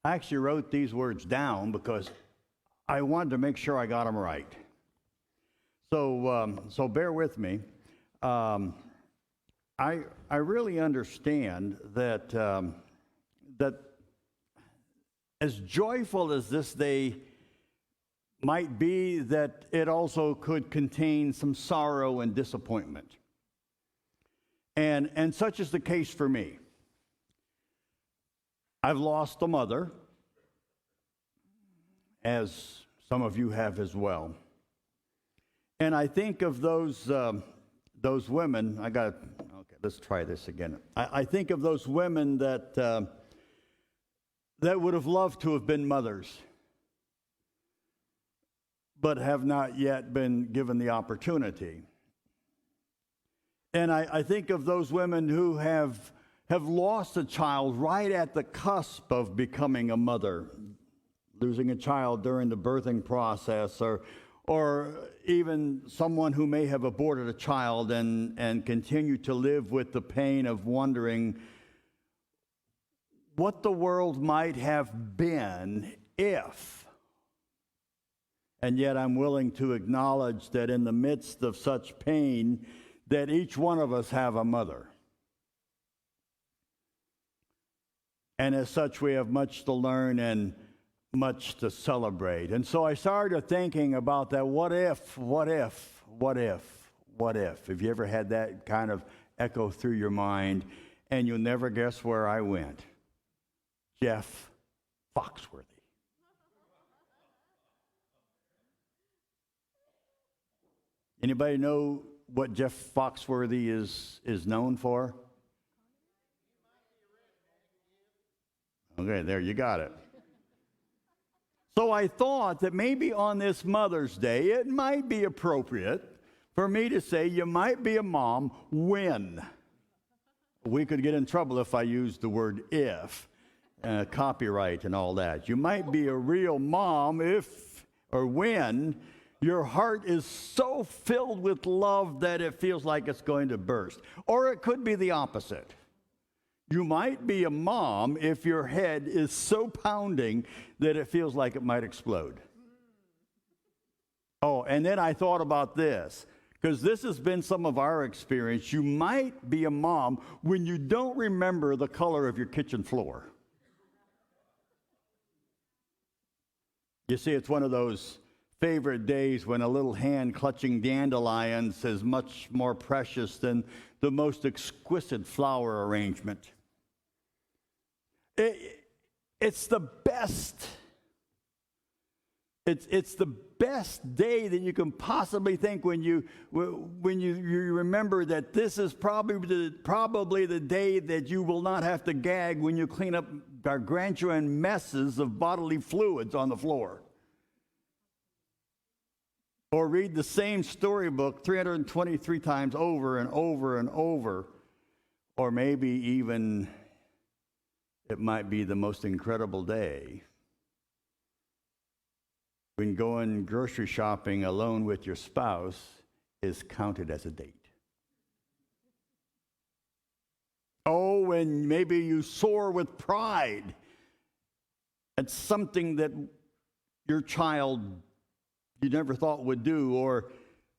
I actually wrote these words down because I wanted to make sure I got them right. So bear with me. I really understand that that as joyful as this day might be, that it also could contain some sorrow and disappointment. And such is the case for me. I've lost a mother, as some of you have as well. And I think of those women. Okay, let's try this again. I think of those women that would have loved to have been mothers, but have not yet been given the opportunity. And I think of those women who have lost a child right at the cusp of becoming a mother, losing a child during the birthing process, or even someone who may have aborted a child and continue to live with the pain of wondering what the world might have been if. And yet I'm willing to acknowledge that in the midst of such pain, that each one of us have a mother. And as such, we have much to learn and much to celebrate. And so I started thinking about that what if. Have you ever had that kind of echo through your mind? And you'll never guess where I went. Jeff Foxworthy. Anybody know what Jeff Foxworthy is known for? Okay, there you got it. So I thought that maybe on this Mother's Day, it might be appropriate for me to say you might be a mom when. We could get in trouble if I used the word if, copyright and all that. You might be a real mom if or when your heart is so filled with love that it feels like it's going to burst. Or it could be the opposite. You might be a mom if your head is so pounding that it feels like it might explode. Oh, and then I thought about this, because this has been some of our experience. You might be a mom when you don't remember the color of your kitchen floor. You see, it's one of those favorite days when a little hand clutching dandelions is much more precious than the most exquisite flower arrangement. It's the best. It's the best day that you can possibly think when you remember that this is probably the day that you will not have to gag when you clean up gargantuan messes of bodily fluids on the floor. Or read the same storybook 323 times over and over and over. Or maybe even it might be the most incredible day when going grocery shopping alone with your spouse is counted as a date. Oh, and maybe you soar with pride at something that your child you never thought would do, or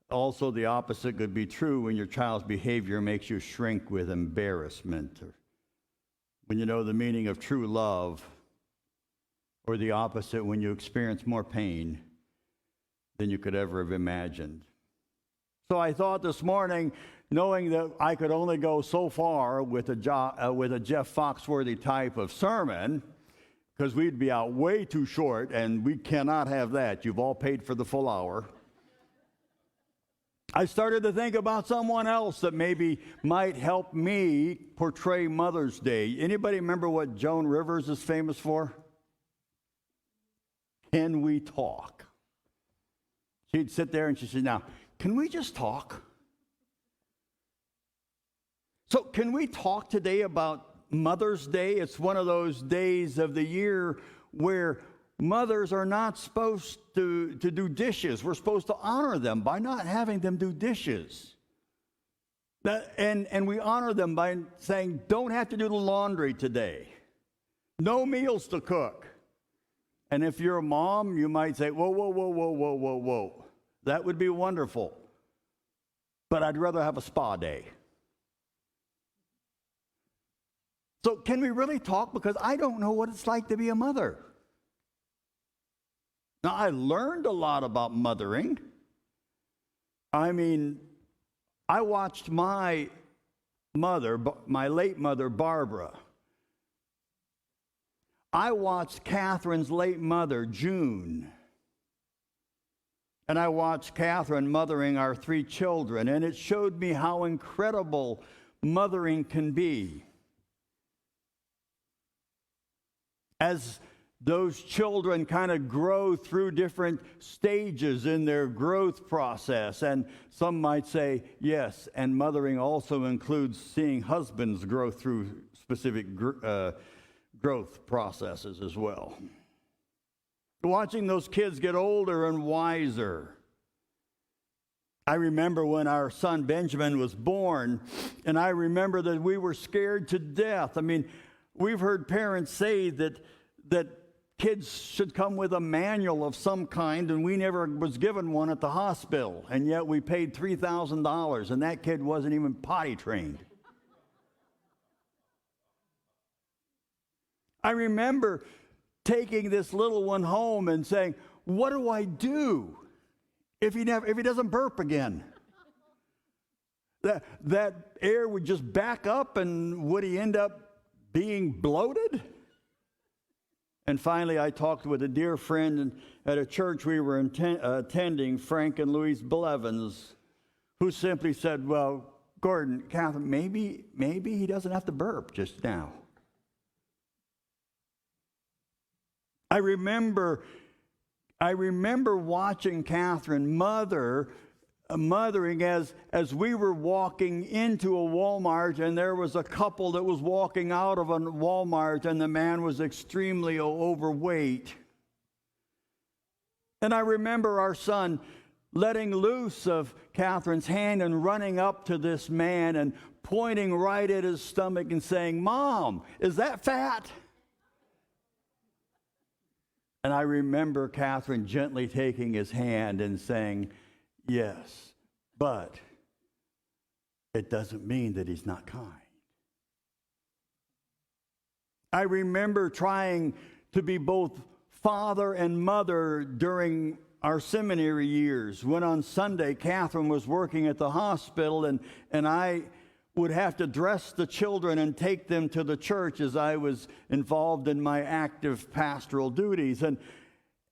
also the opposite could be true when your child's behavior makes you shrink with embarrassment, or when you know the meaning of true love, or the opposite when you experience more pain than you could ever have imagined. So I thought this morning, knowing that I could only go so far with a Jeff Foxworthy type of sermon, because we'd be out way too short, and we cannot have that. You've all paid for the full hour. I started to think about someone else that maybe might help me portray Mother's Day. Anybody remember what Joan Rivers is famous for? Can we talk? She'd sit there and she'd say, now, can we just talk? So can we talk today about Mother's Day? It's one of those days of the year where mothers are not supposed to do dishes. We're supposed to honor them by not having them do dishes. And we honor them by saying, don't have to do the laundry today. No meals to cook. And if you're a mom, you might say, whoa, whoa, whoa, whoa, whoa, whoa, whoa. That would be wonderful. But I'd rather have a spa day. So can we really talk? Because I don't know what it's like to be a mother. Now, I learned a lot about mothering. I mean, I watched my mother, my late mother, Barbara. I watched Catherine's late mother, June. And I watched Catherine mothering our 3 children, and it showed me how incredible mothering can be. As those children kind of grow through different stages in their growth process, and some might say, yes, and mothering also includes seeing husbands grow through specific growth processes as well. Watching those kids get older and wiser. I remember when our son Benjamin was born, and I remember that we were scared to death. I mean, we've heard parents say that kids should come with a manual of some kind, and we never was given one at the hospital, and yet we paid $3,000, and that kid wasn't even potty trained. I remember taking this little one home and saying, what do I do if he doesn't burp again? That air would just back up, and would he end up being bloated? And finally, I talked with a dear friend at a church we were attending, Frank and Louise Blevins, who simply said, well, Gordon, Catherine, maybe he doesn't have to burp just now. I remember watching Catherine mothering as we were walking into a Walmart, and there was a couple that was walking out of a Walmart, and the man was extremely overweight. And I remember our son letting loose of Catherine's hand and running up to this man and pointing right at his stomach and saying, Mom, is that fat? And I remember Catherine gently taking his hand and saying, yes, but it doesn't mean that he's not kind. I remember trying to be both father and mother during our seminary years, when on Sunday Catherine was working at the hospital, and I would have to dress the children and take them to the church as I was involved in my active pastoral duties. And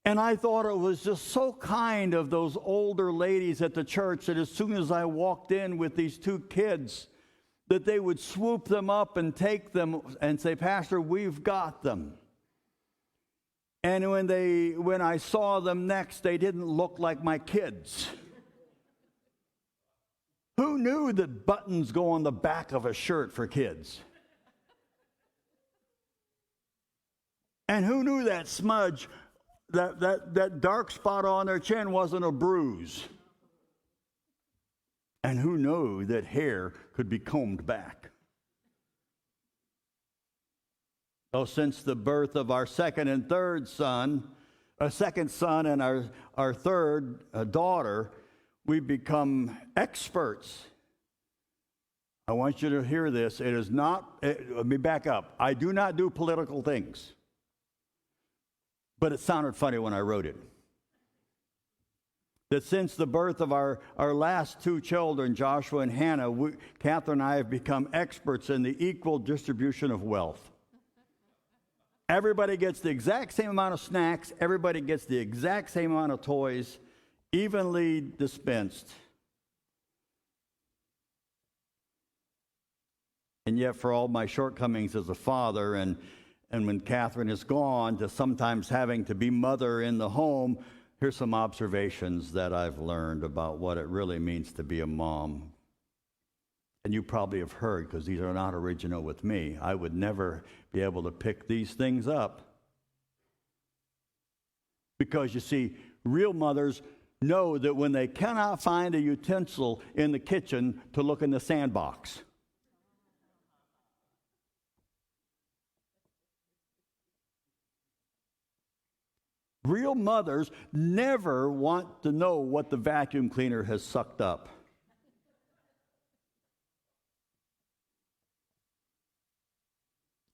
I thought it was just so kind of those older ladies at the church that as soon as I walked in with these 2 kids, that they would swoop them up and take them and say, Pastor, we've got them. And when I saw them next, they didn't look like my kids. Who knew that buttons go on the back of a shirt for kids? And who knew that smudge, that dark spot on their chin wasn't a bruise? And who knew that hair could be combed back? Oh, since the birth of our second and third son, our second son and our third daughter, we've become experts. I want you to hear this. It is not, let me back up. I do not do political things. But it sounded funny when I wrote it. That since the birth of our last 2 children, Joshua and Hannah, Catherine and I have become experts in the equal distribution of wealth. Everybody gets the exact same amount of snacks. Everybody gets the exact same amount of toys, evenly dispensed. And yet, for all my shortcomings as a father, and when Catherine is gone, to sometimes having to be mother in the home, here's some observations that I've learned about what it really means to be a mom. And you probably have heard, because these are not original with me. I would never be able to pick these things up. Because you see, real mothers know that when they cannot find a utensil in the kitchen, to look in the sandbox. Real mothers never want to know what the vacuum cleaner has sucked up.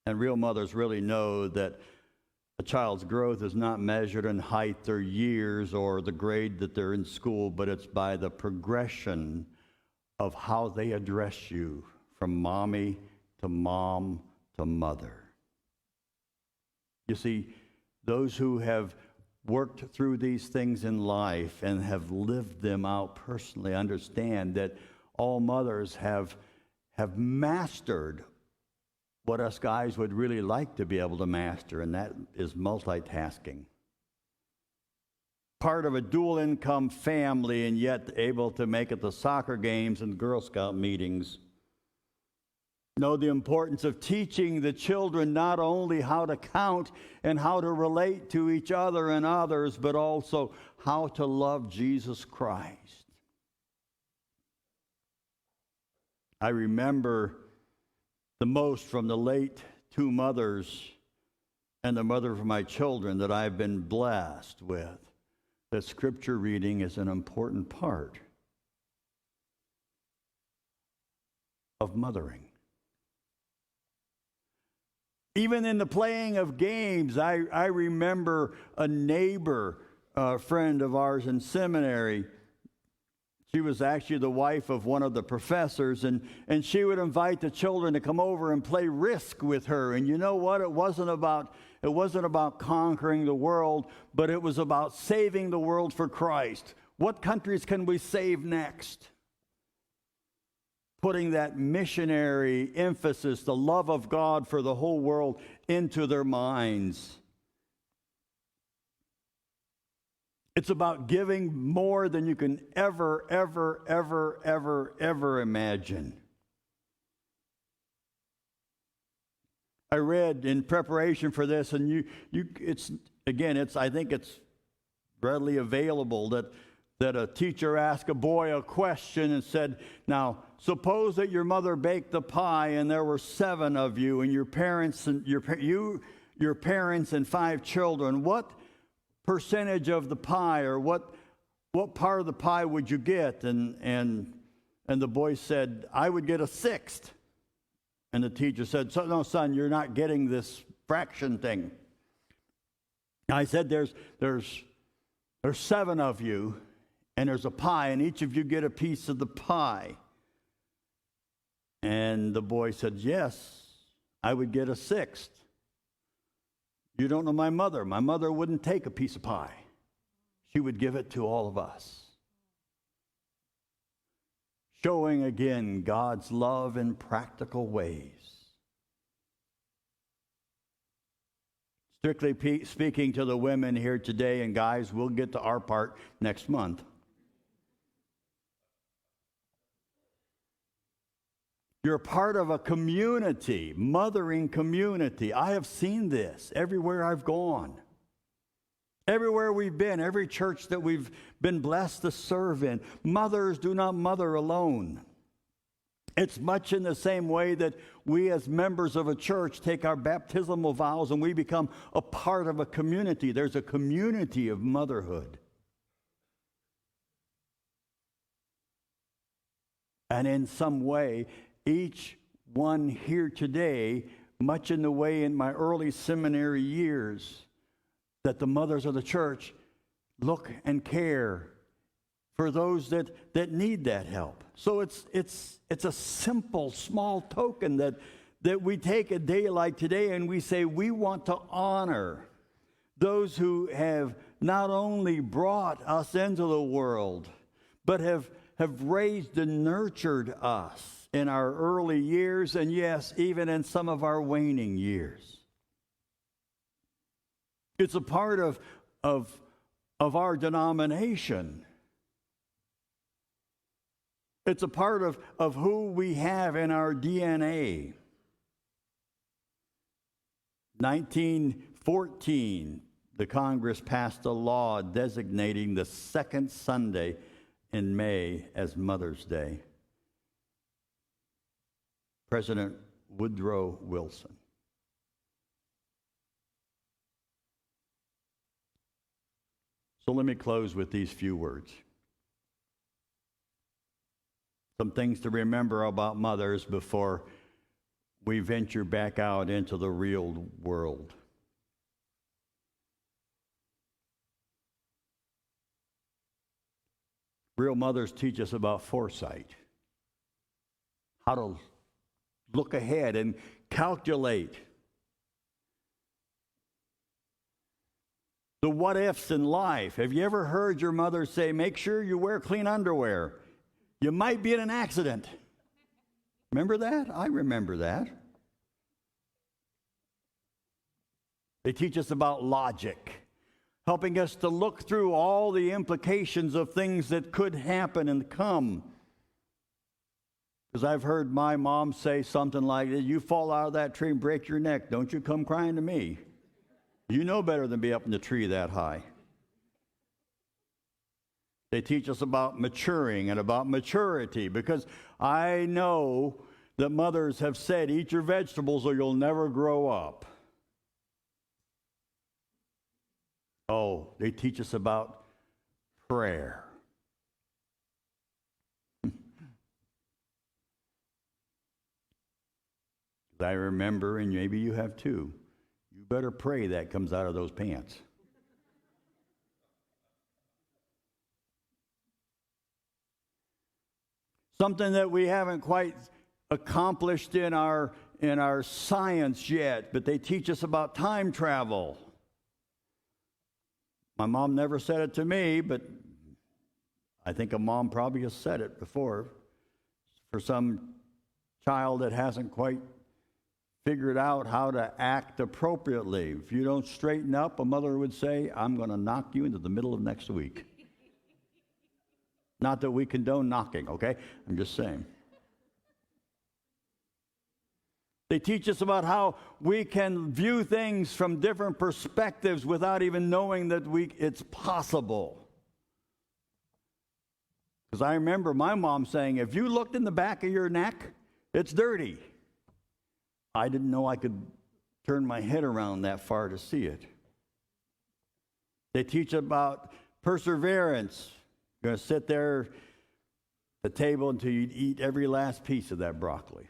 And real mothers really know that a child's growth is not measured in height or years or the grade that they're in school, but it's by the progression of how they address you, from mommy to mom to mother. You see, those who have worked through these things in life and have lived them out personally understand that all mothers have mastered what us guys would really like to be able to master, and that is multitasking. Part of a dual income family and yet able to make it to soccer games and Girl Scout meetings. Know the importance of teaching the children not only how to count and how to relate to each other and others, but also how to love Jesus Christ. I remember the most from the late two mothers and the mother of my children that I've been blessed with, that scripture reading is an important part of mothering. Even in the playing of games, I remember a neighbor, a friend of ours in seminary. She was actually the wife of one of the professors, and she would invite the children to come over and play Risk with her. And you know what? It wasn't about conquering the world, but it was about saving the world for Christ. What countries can we save next? Putting that missionary emphasis, the love of God for the whole world, into their minds. It's about giving more than you can ever imagine. I read in preparation for this, and I think it's readily available that a teacher asked a boy a question and said, now, suppose that your mother baked the pie and there were 7 of you and your parents and your parents and 5 children. What percentage of the pie, or what part of the pie would you get? And the boy said, I would get a 1/6. And the teacher said, no, son, you're not getting this fraction thing. I said, there's 7 of you, and there's a pie, and each of you get a piece of the pie. And the boy said, yes, I would get a 1/6. You don't know my mother. My mother wouldn't take a piece of pie. She would give it to all of us. Showing again God's love in practical ways. Strictly speaking to the women here today, and guys, we'll get to our part next month. You're part of a community, mothering community. I have seen this everywhere I've gone. Everywhere we've been, every church that we've been blessed to serve in. Mothers do not mother alone. It's much in the same way that we as members of a church take our baptismal vows and we become a part of a community. There's a community of motherhood. And in some way, each one here today, much in the way in my early seminary years, that the mothers of the church look and care for those that need that help. So it's a simple, small token that we take a day like today and we say we want to honor those who have not only brought us into the world, but have raised and nurtured us in our early years, and yes, even in some of our waning years. It's a part of our denomination. It's a part of who we have in our DNA. 1914, the Congress passed a law designating the second Sunday in May as Mother's Day. President Woodrow Wilson. So let me close with these few words. Some things to remember about mothers before we venture back out into the real world. Real mothers teach us about foresight, how to look ahead and calculate the what ifs in life. Have you ever heard your mother say, make sure you wear clean underwear? You might be in an accident. Remember that? I remember that. They teach us about logic, helping us to look through all the implications of things that could happen and come. Because I've heard my mom say something like, you fall out of that tree and break your neck, don't you come crying to me. You know better than be up in the tree that high. They teach us about maturing and about maturity, because I know that mothers have said, eat your vegetables or you'll never grow up. Oh, they teach us about prayer. I remember, and maybe you have too, you better pray that comes out of those pants. Something that we haven't quite accomplished in our science yet, but they teach us about time travel. My mom never said it to me, but I think a mom probably has said it before. For some child that hasn't quite figured out how to act appropriately. If you don't straighten up, a mother would say, I'm going to knock you into the middle of next week. Not that we condone knocking, okay? I'm just saying. They teach us about how we can view things from different perspectives without even knowing that it's possible. Because I remember my mom saying, if you looked in the back of your neck, it's dirty. I didn't know I could turn my head around that far to see it. They teach about perseverance. You're going to sit there at the table until you eat every last piece of that broccoli.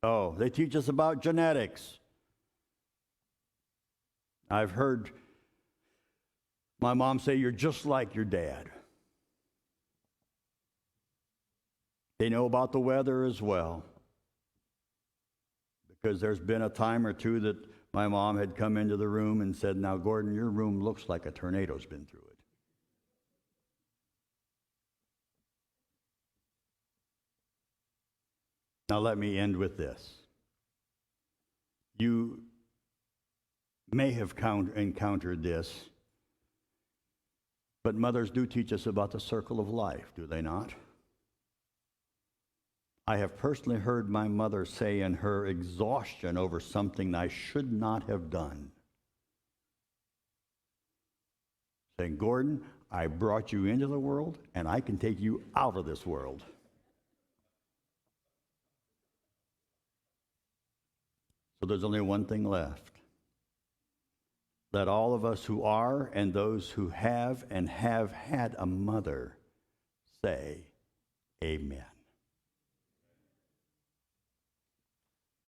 Oh, they teach us about genetics. I've heard my mom say, you're just like your dad. They know about the weather as well. Because there's been a time or two that my mom had come into the room and said, now, Gordon, your room looks like a tornado's been through it. Now, let me end with this. You may have encountered this, but mothers do teach us about the circle of life, do they not? I have personally heard my mother say in her exhaustion over something I should not have done, saying, Gordon, I brought you into the world, and I can take you out of this world. So there's only one thing left. Let all of us who are and those who have and have had a mother say, amen.